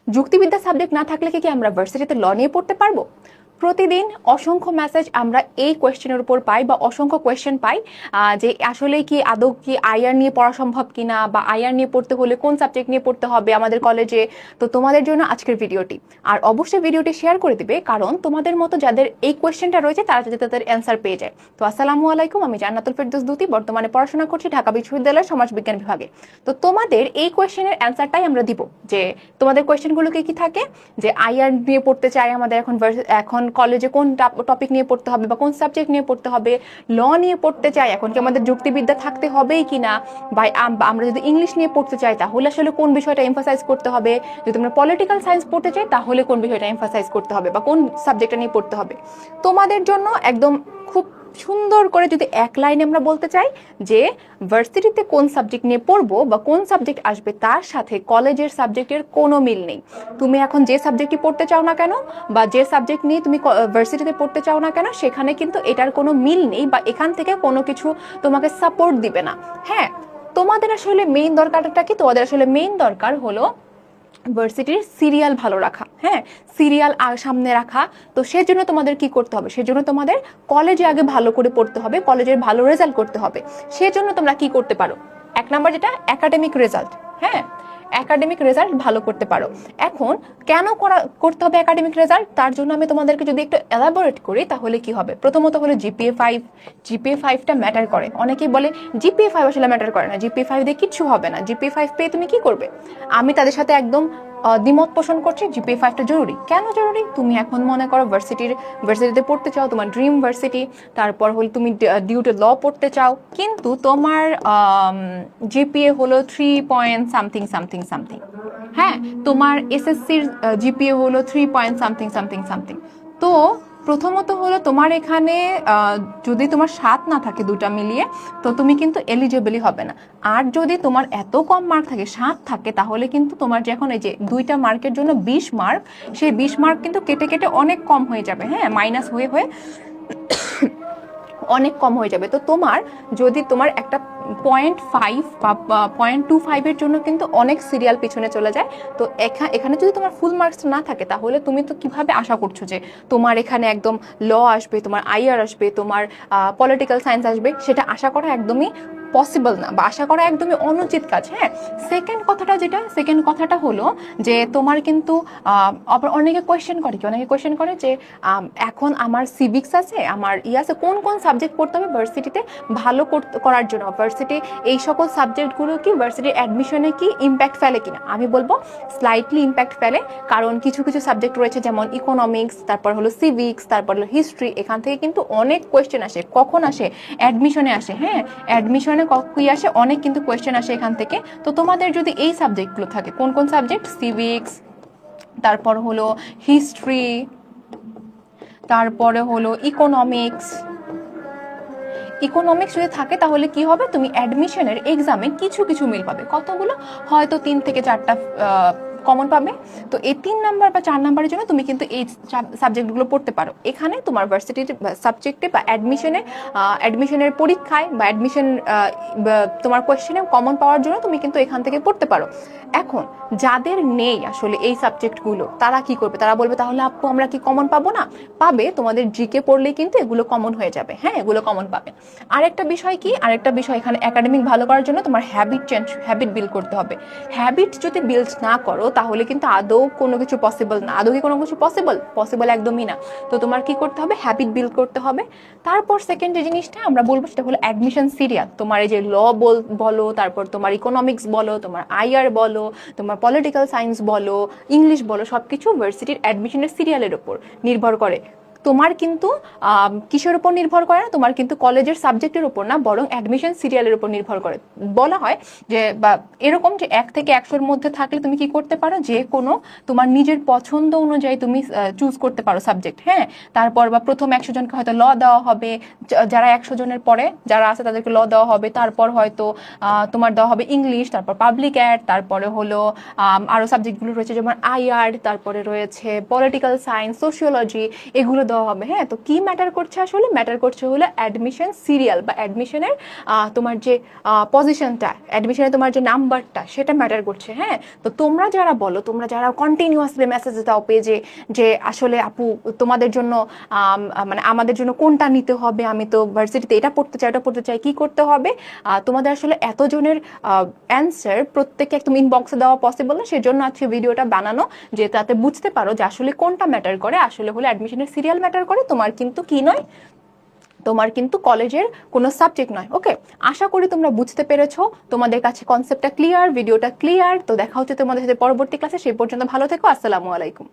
যুক্তিবিদ্যা subject না থাকলে কি আমরা ভার্সিটিতে ল নিয়ে পড়তে পারবো? প্রতিদিন অসংখ্য মেসেজ আমরা এই কোয়েশ্চেনের উপর পাই বা অসংখ্য কোয়েশ্চেন পাই যে আসলে কি আদৌ কি আইআর নিয়ে পড়া সম্ভব কিনা, বা আইআর নিয়ে পড়তে হলে কোন সাবজেক্ট নিয়ে পড়তে হবে আমাদের কলেজে। তো তোমাদের জন্য আজকের ভিডিওটি, আর অবশ্যই ভিডিওটি শেয়ার করে দিবে, কারণ তোমাদের মতো যাদের এই কোয়েশ্চেনটা রয়েছে তারা যাতে তাদের অ্যান্সার পেয়ে যায়। তো আসসালামু আলাইকুম, আমি জান্নাতুল ফেরদৌস দ্যুতি, বর্তমানে পড়াশোনা করছি ঢাকা বিশ্ববিদ্যালয়ের সমাজবিজ্ঞান বিভাগে। তো তোমাদের এই কোয়েশ্চেনের অ্যান্সারটাই আমরা দিব, যে তোমাদের কোয়েশ্চেনগুলোকে কি থাকে, যে আইআর নিয়ে পড়তে চাই আমাদের এখন কলেজে কোন টপিক নিয়ে পড়তে হবে বা কোন সাবজেক্ট নিয়ে পড়তে হবে, ল নিয়ে পড়তে চাই এখন কি আমাদের যুক্তিবিদ্যা থাকতে হবেই কিনা, বা আমরা যদি ইংলিশ নিয়ে পড়তে চাই তাহলে আসলে কোন বিষয়টা এমফাসাইজ করতে হবে, যদি আমরা পলিটিক্যাল সায়েন্স পড়তে চাই তাহলে কোন বিষয়টা এমফাসাইজ করতে হবে বা কোন সাবজেক্টটা নিয়ে পড়তে হবে। তোমাদের জন্য একদম খুব সুন্দর করে যদি এক লাইনে আমরা বলতে চাই যে ভার্সিটিতে কোন সাবজেক্ট নিয়ে পড়বো বা কোন সাবজেক্ট আসবে তার সাথে কলেজের সাবজেক্টের কোনো মিল নেই। তুমি এখন যে সাবজেক্টই পড়তে চাও না কেন বা যে সাবজেক্ট নিয়ে তুমি ভার্সিটিতে পড়তে চাও না কেন, সেখানে কিন্তু এটার কোনো মিল নেই বা এখান থেকে কোনো কিছু তোমাকে সাপোর্ট দিবে না। হ্যাঁ, তোমাদের আসলে মেইন দরকারটা কি? তোমাদের আসলে মেইন দরকার হলো ভার্সিটির সিরিয়াল ভালো রাখা। হ্যাঁ, সিরিয়াল সামনে রাখা। তো সেজন্য তোমাদের কি করতে হবে? সেজন্য তোমাদের কলেজে আগে ভালো করে পড়তে হবে, কলেজের ভালো রেজাল্ট করতে হবে। সেজন্য তোমরা কি করতে পারো? এক নাম্বার যেটা একাডেমিক রেজাল্ট। হ্যাঁ, একাডেমিক রেজাল্ট ভালো করতে পারো। এখন কেন করতে হবে একাডেমিক রেজাল্ট? তার জন্য আমি তোমাদেরকে যদি একটু এলাবোরেট করি তাহলে কি হবে। প্রথমত হলো জিপিএ 5টা ম্যাটার করে। অনেকেই বলে জিপিএ 5 আসলে ম্যাটার করে না, জিপিএ 5 দিয়ে কিচ্ছু হবে না, জিপিএ 5 পেয়ে তুমি কি করবে? আমি তাদের সাথে একদম দ্বিমত পোষণ করছি। জিপিএ 5টা জরুরি। কেন জরুরি? তুমি এখন মনে করো ভার্সিটিতে পড়তে চাও, তোমার ড্রিম ভার্সিটি, তারপর হলো তুমি ডিউটি ল পড়তে চাও, কিন্তু তোমার জিপিএ হলো 3 পয়েন্ট সামথিং। হ্যাঁ, তোমার এসএসসির জিপিএ হলো 3 পয়েন্ট সামথিং। তো প্রথমত হলো তোমার এখানে যদি তোমার 7 না থাকে দুটা মিলিয়ে, তো তুমি কিন্তু এলিজিবলই হবে না। আর যদি তোমার এত কম মার্ক থাকে, 7 থাকে, তাহলে কিন্তু তোমার যে এখন এই যে 2টা মার্কের জন্য 20 মার্ক, সেই 20 মার্ক কিন্তু কেটে কেটে অনেক কম হয়ে যাবে। হ্যাঁ, মাইনাস হয়ে অনেক কম হয়ে যাবে। তো তোমার যদি তোমার একটা 0.5 বা 0.25-এর জন্য কিন্তু অনেক সিরিয়াল পিছনে চলে যায়। তো এখানে যদি তোমার ফুল মার্কস না থাকে, তাহলে তুমি তো কিভাবে আশা করছো যে তোমার এখানে একদম ল আসবে, তোমার আইআর আসবে, তোমার পলিটিক্যাল সায়েন্স আসবে? সেটা আশা করা একদমই পসিবল না, বা আশা করা একদমই অনুচিত কাজ। হ্যাঁ, সেকেন্ড কথাটা হলো যে তোমার কিন্তু আবার অনেকে কোয়েশ্চেন করে যে এখন আমার সিভিক্স আছে, আমার আছে, কোন কোন সাবজেক্ট পড়তে হবে ভার্সিটিতে ভালো করার জন্য, ভার্সিটি এই সকল সাবজেক্টগুলো কি ভার্সিটির অ্যাডমিশনে কি ইম্প্যাক্ট ফেলে কিনা? আমি বলবো স্লাইটলি ইম্প্যাক্ট ফেলে, কারণ কিছু কিছু সাবজেক্ট রয়েছে যেমন ইকোনমিক্স, তারপর হলো সিভিক্স, তারপর হলো হিস্ট্রি। এখান থেকে কিন্তু অনেক কোয়েশ্চেন আসে। কখন আসে? অ্যাডমিশনে আসে। হ্যাঁ, অ্যাডমিশনে কি আসে? অনেক কিন্তু কোয়েশ্চেন আসে এখান থেকে। তো তোমাদের যদি এই সাবজেক্টগুলো থাকে, কোন কোন সাবজেক্ট? সিভিক্স, তারপর হলো হিস্ট্রি, তারপরে হলো ইকোনমিক্স যদি থাকে, তাহলে কি হবে? তুমি অ্যাডমিশনের এক্সামে কিছু কিছু মিল পাবে। কতগুলো? হয়তো 3 থেকে 4টা কমন পাবে। তো এই 3 নাম্বার বা 4 নাম্বারের জন্য তুমি কিন্তু এই সাবজেক্টগুলো পড়তে পারো। এখানে তোমার ভার্সিটির সাবজেক্টে বা অ্যাডমিশনের পরীক্ষায় বা অ্যাডমিশন তোমার কোয়েশ্চেনে কমন পাওয়ার জন্য তুমি কিন্তু এখান থেকে পড়তে পারো। এখন যাদের নেই আসলে এই সাবজেক্টগুলো, তারা কি করবে? তারা বলবে তাহলে আপু আমরা কি কমন পাবো না? পাবে, তোমাদের জিকে পড়লেই কিন্তু এগুলো কমন হয়ে যাবে। হ্যাঁ, এগুলো কমন পাবে। আরেকটা বিষয় এখানে একাডেমিক ভালো করার জন্য তোমার হ্যাবিট বিল্ড করতে হবে। হ্যাবিট যদি বিল্ড না করো, তাহলে কিন্তু আদৌ কোনো কিছু পসিবল না। আদৌ কি কোনো কিছু পসিবল একদমই না। তো তোমার কি করতে হবে? হ্যাবিট বিল্ড করতে হবে। তারপর সেকেন্ড যে জিনিসটা আমরা বলবো সেটা হলো অ্যাডমিশন সিরিয়াল। তোমার এই যে ল বলো, তারপর তোমার ইকোনমিক্স বলো, তোমার আইআর বলো, তোমার পলিটিক্যাল সায়েন্স বলো, ইংলিশ বলো, সবকিছু ভার্সিটির অ্যাডমিশনের সিরিয়ালের উপর নির্ভর করে। তোমার কিন্তু কিসের উপর নির্ভর করে না? তোমার কিন্তু কলেজের সাবজেক্টের উপর না, বরং অ্যাডমিশন সিরিয়ালের উপর নির্ভর করে। বলা হয় যে বা এরকম যে 1 থেকে 100-এর মধ্যে থাকলে তুমি কি করতে পারো, যে কোনো তোমার নিজের পছন্দ অনুযায়ী তুমি চুজ করতে পারো সাবজেক্ট। হ্যাঁ, তারপর বা প্রথম 100 জনকে হয়তো ল দেওয়া হবে, যারা 100 জনের পরে যারা আছে তাদেরকে ল দেওয়া হবে। তারপর হয়তো তোমার দেওয়া হবে ইংলিশ, তারপর পাবলিক অ্যাড, তারপরে হলো আরো সাবজেক্টগুলো রয়েছে যেমন আইআর, তারপরে রয়েছে পলিটিক্যাল সায়েন্স, সোশিওলজি, এগুলো দেওয়া হবে। হ্যাঁ, তো কি ম্যাটার করছে? আসলে ম্যাটার করছে হলো অ্যাডমিশন সিরিয়াল বা অ্যাডমিশনের তোমার যে পজিশনটা, অ্যাডমিশনে তোমার যে নাম্বারটা, সেটা ম্যাটার করছে। হ্যাঁ, তো তোমরা যারা বলো, তোমরা যারা কন্টিনিউয়াসলি মেসেজ দাও পেজে যে আসলে আপু তোমাদের জন্য মানে আমাদের জন্য কোনটা নিতে হবে, আমি তো ভার্সিটিতে এটা পড়তে চাই, এটা পড়তে চাই, কি করতে হবে? তোমাদের আসলে এতজনের অ্যান্সার প্রত্যেকে একদম ইনবক্সে দেওয়া পসিবল না, সেজন্য আজকে ভিডিওটা বানানো, যে তাতে বুঝতে পারো যে আসলে কোনটা ম্যাটার করে। আসলে হলো অ্যাডমিশনের সিরিয়াল ম্যাটার করে, তোমার কিন্তু কি নয়, তোমার কিন্তু কলেজের কোনো সাবজেক্ট নয়। ওকে, আশা করি তোমরা বুঝতে পেরেছো, তোমাদের কাছে কনসেপ্টটা ক্লিয়ার, ভিডিওটা ক্লিয়ার। তো দেখা হচ্ছে তোমাদের সাথে পরবর্তী ক্লাসে, সেই পর্যন্ত ভালো থেকো, আসসালামু আলাইকুম।